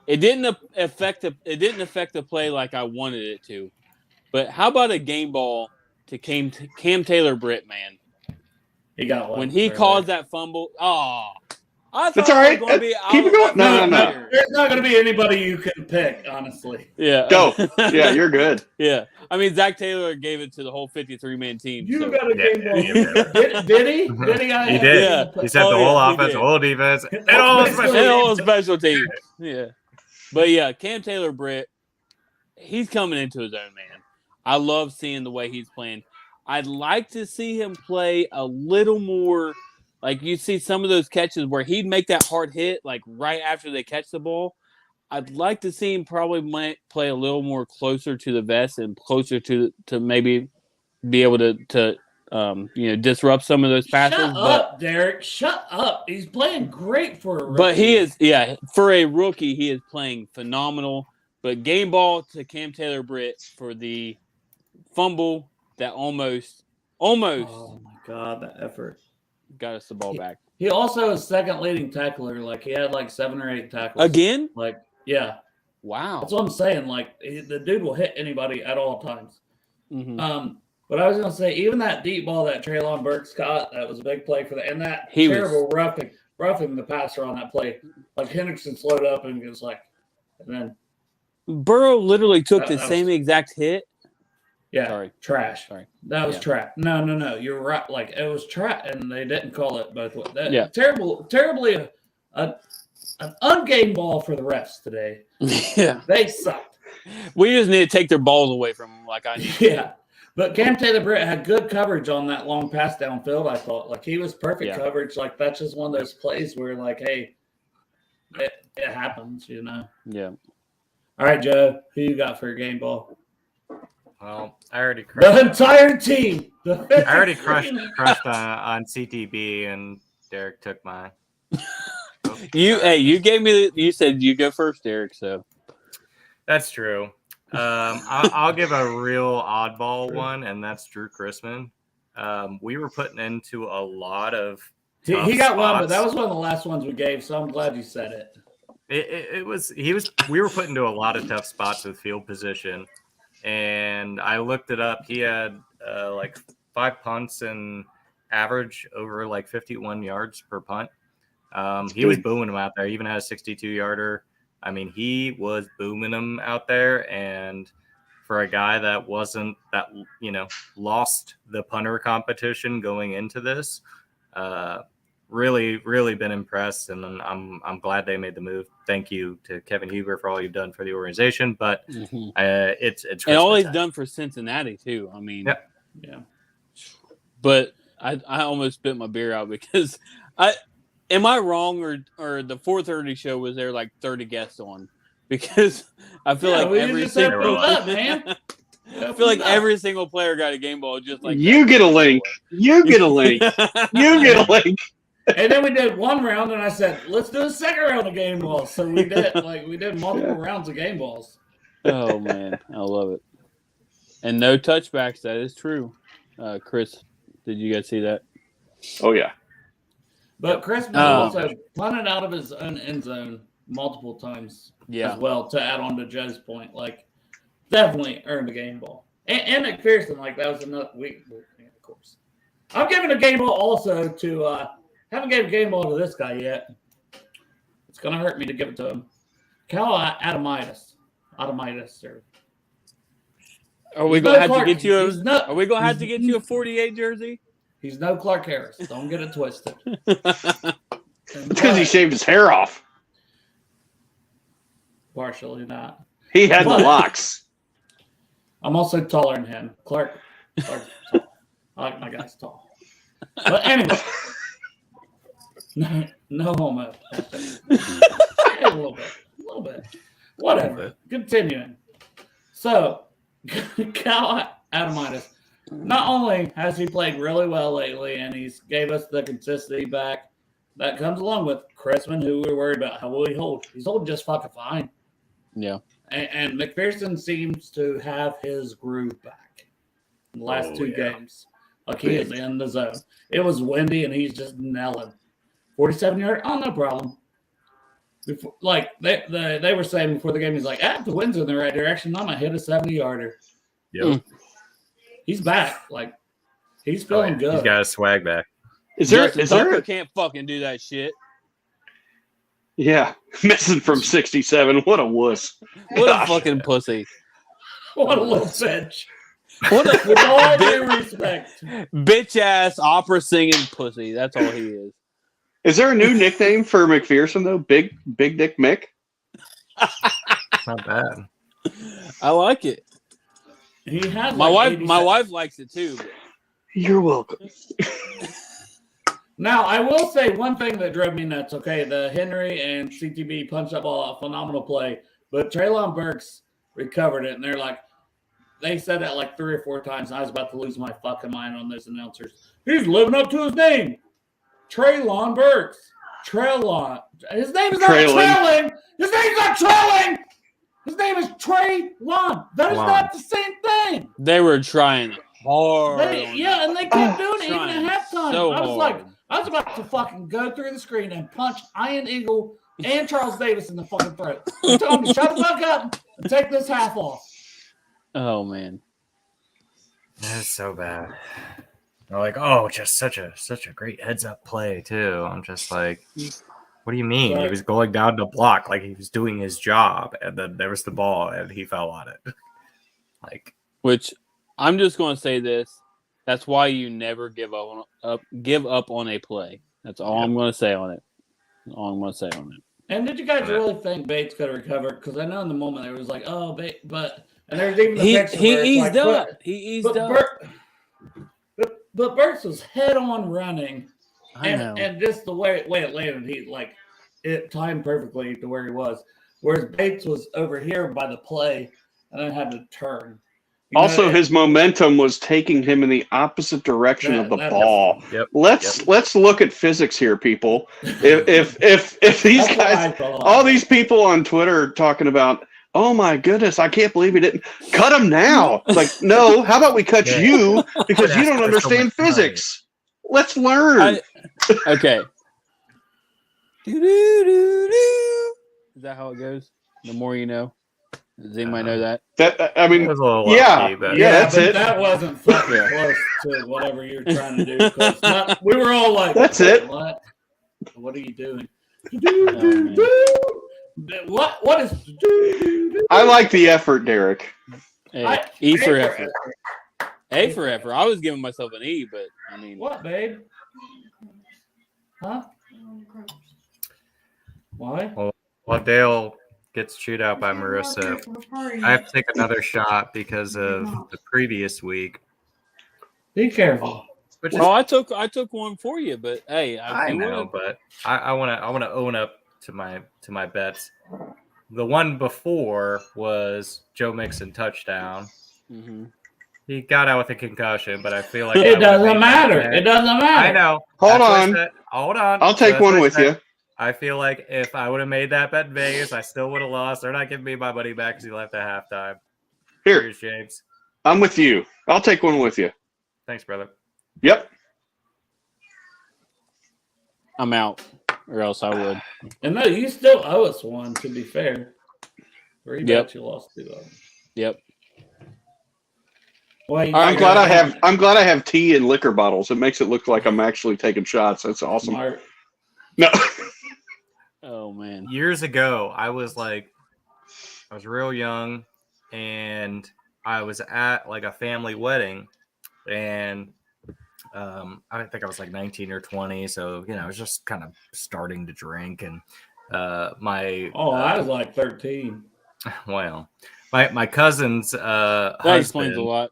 It didn't affect the play like I wanted it to. But how about a game ball to Cam Taylor-Britt, man? He got one. When he caused that fumble, I thought That's all right. it was going to be. Keep it going. No. There's not going to be anybody you can pick, honestly. Yeah. Go. Yeah, you're good. Yeah. I mean, Zach Taylor gave it to the whole 53-man team. You so. got a game ball. yeah. Did he? Did he? He did. Yeah. He said Oh, the whole yeah, he offense, did. the whole defense, and all special And all teams. special teams. Yeah. But yeah, Cam Taylor-Britt, he's coming into his own, man. I love seeing the way he's playing. I'd like to see him play a little more. Like, you see some of those catches where he'd make that hard hit, like right after they catch the ball. I'd like to see him probably play a little more closer to the vest and closer to maybe be able to disrupt some of those passes. Shut up, Derek. Shut up. He's playing great for a rookie. But he is, for a rookie, he is playing phenomenal. But game ball to Cam Taylor-Britt for the fumble that almost Oh, my God, that effort. got us the ball back. He also is second leading tackler. Like, he had like 7 or 8 tackles. Again? Like, yeah. Wow. That's what I'm saying. Like, the dude will hit anybody at all times. Mm-hmm. But I was going to say, even that deep ball that Treylon Burks caught, that was a big play for that. And that He terrible roughing the passer on that play. Like, Hendrickson slowed up and was like, and then, Burrow literally took the That was- same exact hit. yeah, Sorry. trash. Sorry. That was Yeah. trash. No. You're right. Like, it was trash, and they didn't call it both ways. That, Yeah. Terribly an ungame ball for the refs today. Yeah. They sucked. We just need to take their balls away from them like I need. Yeah. But Cam Taylor-Britt had good coverage on that long pass downfield, I thought. Like, he was perfect coverage. Like, that's just one of those plays where, like, hey, it happens, you know. Yeah. All right, Joe, who you got for your game ball? Well, I already crushed. The entire team. I already crushed on CTB, and Derek took mine. You gave me you said you go first, Derek. So That's true. I'll give a real oddball one, and that's Drew Chrisman. We were putting into a lot of He tough got one, but spots. that was one of the last ones we gave, so I'm glad you said it. We were put into a lot of tough spots with field position, and I looked it up. He had like 5 punts and average over like 51 yards per punt. He was booming them out there. He even had a 62-yarder. I mean, he was booming them out there, and for a guy that wasn't that, lost the punter competition going into this. Really, really been impressed, and I'm glad they made the move. Thank you to Kevin Huber for all you've done for the organization. But it's and all he's done for Cincinnati too. I mean, yeah. But I almost spit my beer out because am I wrong or the 4:30 show was there like 30 guests on, because I feel like every single I feel like every single player got a game ball just like you get a link. You get a link. You get a link. And then we did one round, and I said, "Let's do a second round of game balls." So we did multiple rounds of game balls. Oh man, I love it. And no touchbacks. That is true. Chris, did you guys see that? Oh yeah. But Chris also punted out of his own end zone multiple times as well. To add on to Joe's point, definitely earned a game ball. And McPherson, that was another week. Of course, I'm giving a game ball also to. Haven't gave a game ball to this guy yet. It's gonna hurt me to give it to him. Cal Adamitis. Are we gonna have to get you Are we gonna have to get you a 48 jersey? He's no Clark Harris. Don't get it twisted. It's because he shaved his hair off. Partially not. He had the locks. I'm also taller than him. Clark's tall. I like my guys tall. But anyway. No homo. A little bit. Whatever. Continuing. So, Cal Adamitis, not only has he played really well lately, and he's gave us the consistency back that comes along with Chrisman, who we were worried about. How will he hold? He's holding just fucking fine. Yeah. And McPherson seems to have his groove back in the last two games. He is in the zone. It was windy, and he's just nailing. 47-yard, no problem. Before, they were saying before the game, he's like, if the wind's in the right direction, I'm going to hit a 70-yarder. Yep. He's back. He's feeling good. He's got his swag back. Is there can't fucking do that shit. Yeah. Missing from 67. What a wuss. What a fucking pussy. What a little bitch. With all due respect. Bitch ass opera singing pussy. That's all he is. Is there a new nickname for McPherson though? Big Dick Mick? Not bad. I like it. He has my wife likes it too. You're welcome. Now, I will say one thing that drove me nuts. Okay, the Henry and CTB punched that ball, a phenomenal play, but Treylon Burks recovered it, and they said that 3 or 4 times, and I was about to lose my fucking mind on those announcers. He's living up to his name. Treylon Burks. Treylon. His name is not Trailing. His name's not Trailing. His name is Treylon. That is not the same thing. They were trying hard. And they kept doing it even at halftime. So I was about to fucking go through the screen and punch Ian Eagle and Charles Davis in the fucking throat. I told him, shut the fuck up and take this half off. Oh, man. That's so bad. They're just such a great heads up play too. I'm just like, what do you mean? He was going down to block he was doing his job, and then there was the ball, and he fell on it. Which I'm just going to say this: that's why you never give up on a play. That's all I'm going to say on it. And did you guys really think Bates could recover? Because I know in the moment it was but and there's even the picture he eased up. He eased up. But Burks was head on running, and just the way it landed, it timed perfectly to where he was. Whereas Bates was over here by the play, and then had to turn. His momentum was taking him in the opposite direction of the ball. Yep. Let's look at physics here, people. If these guys, all these people on Twitter are talking about, oh my goodness, I can't believe he didn't cut him now. No, how about we cut you because you don't understand physics? Let's learn. Okay. Is that how it goes? The more you know. Does anybody know that? That's it. That wasn't fucking close to whatever you're trying to do. We were all like, that's it. What are you doing? What is? I like the effort, Derek. Hey, E for effort. A for effort. I was giving myself an E, but I mean, What, babe? Huh? Why? While Dale gets chewed out by Marissa, I have to take another shot because of the previous week. Be careful. Which is, I took one for you, but hey, I know, but I want to own up to my bets. The one before was Joe Mixon touchdown. Mm-hmm. He got out with a concussion, but I feel like It doesn't matter. It doesn't matter. I know. Hold on. Hold on. I'll take one with you. I feel like if I would have made that bet in Vegas, I still would have lost. They're not giving me my money back because he left at halftime. Here, Cheers, James. I'm with you. I'll take one with you. Thanks, brother. Yep. I'm out, or else I would. And no, you still owe us one, to be fair. 3 bets you lost 2 of them. Yep. Well, I'm glad I have tea and liquor bottles. It makes it look like I'm actually taking shots. That's awesome. Smart. No. Oh man. Years ago, I was real young, and I was at like a family wedding, and I think I was like 19 or 20, so I was just kind of starting to drink, and I was like 13. Well, my cousin's That husband, explains a lot.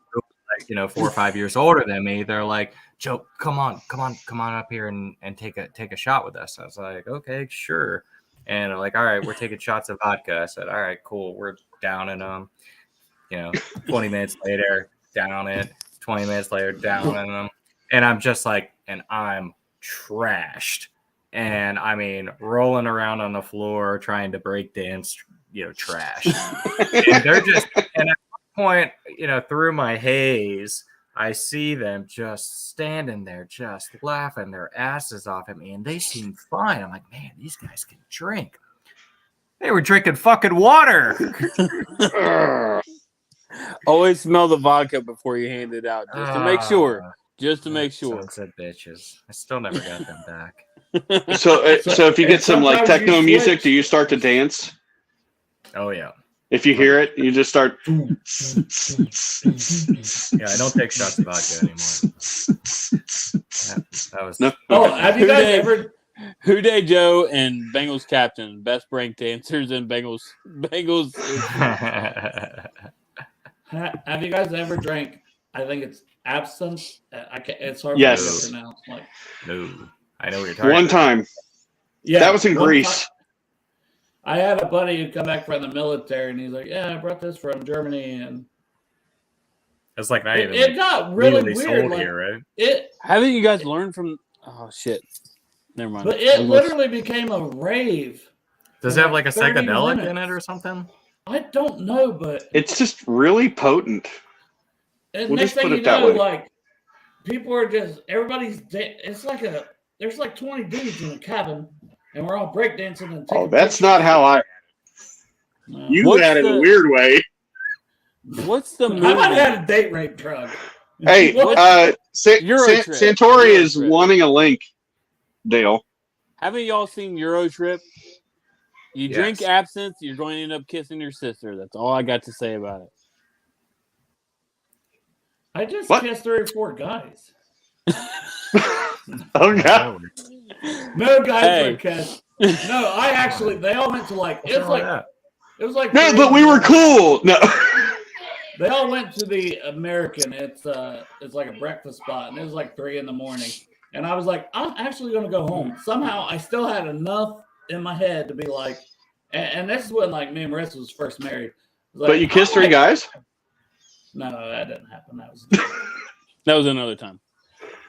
4 or 5 years older than me, they're like, Joe, come on up here and take a shot with us. I was like, okay, sure. And they're like, all right, we're taking shots of vodka. I said, all right, cool. We're downing them. 20 minutes later, down it. 20 minutes later, downing them. And I'm just like, and I'm trashed. And I mean, rolling around on the floor, trying to break dance, trash. And they're just, and at one point, through my haze, I see them just standing there, just laughing their asses off at me, and they seem fine. I'm like, man, these guys can drink. They were drinking fucking water. Always smell the vodka before you hand it out, just to make sure. Just to make sure. Sons of bitches. I still never got them back. So if you get some like sometimes techno you music, switch. do you start to dance? Oh yeah. If you hear it, you just start. Yeah, I don't take shots of vodka anymore. That was No. Oh, have you guys ever? Houday Joe and Bengals captain, best break dancers in Bengals. Have you guys ever drank? I think it's absinthe. It's hard Yes. for me to pronounce. Like, No, I know what you're talking One about. time. yeah, That was in one Greece. time- I had a buddy who come back from the military, and he's like, "Yeah, I brought this from Germany," and It's like not even it got really legally weird. sold Like, here, right? Haven't you guys learned from? Oh shit! Never mind. but it literally became a rave. Does it have like a 30 psychedelic minutes. in it or something? I don't know, but It's just really potent. and We'll next just thing put you it that know, way. like people are just it's like there's like 20 dudes in a cabin, and we're all breakdancing and taking Oh, that's pictures. not how I. No. You What's had it a the- weird way. What's the I might have movie? had a date rape drug. Hey, What? Eurotrip. Santori is Eurotrip. wanting a link, Dale. Haven't y'all seen Eurotrip? You Yes. drink absinthe, you're going to end up kissing your sister. That's all I got to say about it. I just What? kissed 3 or 4 guys. Oh god. No guys Hey. were kissed. No, I actually. They all went to like. What's wrong with that? It was like. No, 3 but we were cool. No. They all went to the American. It's like a breakfast spot, and it was like 3 a.m. And I was like, I'm actually going to go home. Somehow, I still had enough in my head to be like, and this is when like me and Marissa was first married. Like, But you kissed 3 guys? No, that didn't happen. That was That was another time.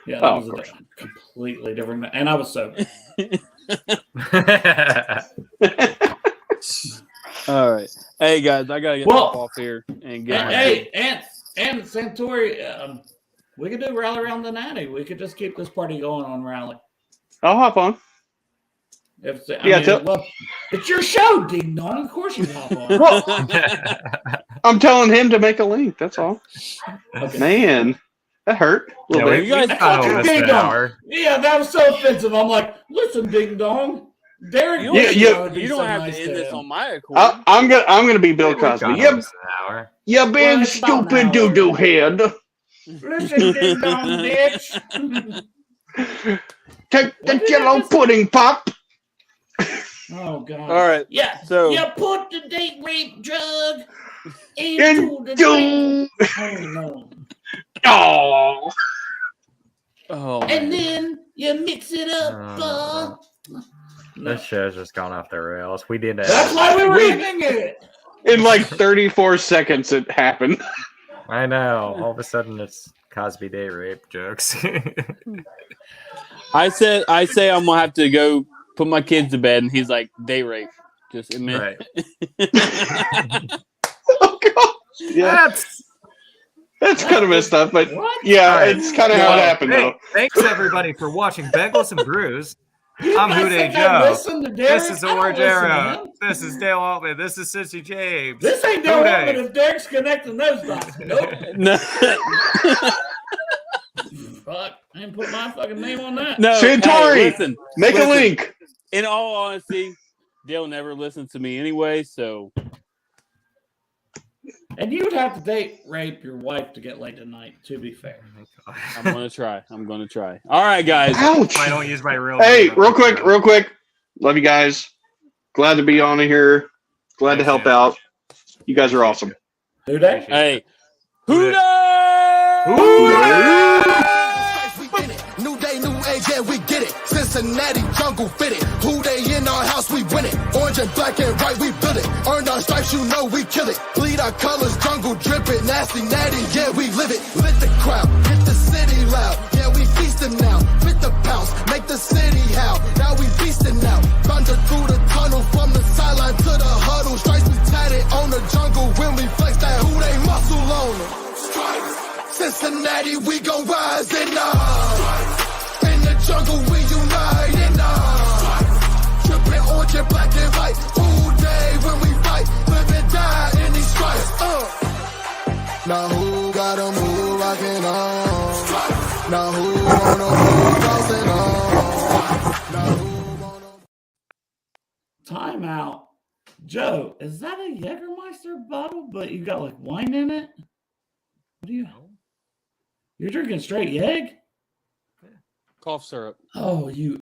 yeah, that Oh, was of a course. completely different. And I was sober. All right. Hey guys, I gotta get Well, off here and get. Hey, and Santori, we could do Rally Around the 90. We could just keep this party going on Rally. I'll hop on. If Yeah, well, it's your show, Ding Dong. Of course you hop on. Well, I'm telling him to make a link. That's all. Okay. Man, that hurt a little Yeah, bit. you guys I I fucking missed Ding an Dong. hour. Yeah, that was so offensive. I'm like, listen, Ding Dong. Derek, You don't have to end this on my accord. I'm gonna be Bill Cosby. Got Yep, almost an hour. you big Well, it's about an stupid hour. doo doo head. Listen, ding dong, bitch. Take the What did I yellow just- pudding pop. Oh God. All right. Yeah. So You put the date rape drug into the drink. Oh no. Oh, oh And man. then you mix it up. This show's just gone off the rails. We did That's it. why we were ending it. in like 34 seconds it happened. I know. All of a sudden, it's Cosby date rape jokes. I say I'm gonna have to go put my kids to bed, and he's like, "Day rape." Just admit. right. Oh god, yeah, that's kind of messed up, but What? yeah, Right. it's kind of how it happened Hey, though. thanks everybody for watching Bengals and Brews. You I'm guys Houday think I Joe. listen to Derek? This is I don't Orange listen to Arrow. him. This is Dale Altman. This is Cincy James. This ain't Dale Houday. Altman if Derek's connecting those dots. Nope. No, Fuck. I didn't put my fucking name on that. no. Centauri, Hey, listen. Make a listen. link. In all honesty, Dale never listens to me anyway, so And you would have to date rape your wife to get laid tonight, to be fair. I'm gonna try. All right, guys. Ouch. I don't use my real Hey, name. real quick. Love you guys. Glad to be on here. Glad to help out. You guys are awesome. Who they? Hey, Houday. We in it. New day, new age, yeah, we get it. Cincinnati jungle fitted. Who they in our house, we win it. Orange and black and white, we build it. Earned our stripes, you know we kill it. Bleed our colors, jungle dripping. Nasty, natty, yeah, we live it. Lit the crowd, hit the city loud. Yeah, we feasting now. Fit the pounce, make the city howl. Now we feasting now. Thunder through the tunnel, from the sideline to the huddle. Stripes we tatted on the jungle when we flex that who they muscle on them. Stripes. Cincinnati, we gon' rise and in the jungle, we unite and trippin' orange and black and white. Who day when we fight, live and die in these stripes. Now who got 'em, who rockin' on? Now who wanna move bouncing on? Now who wanna... Timeout. Joe, is that a Jägermeister bottle, but you got like wine in it? What do you? You're drinking straight Yeg? Cough syrup. Oh, you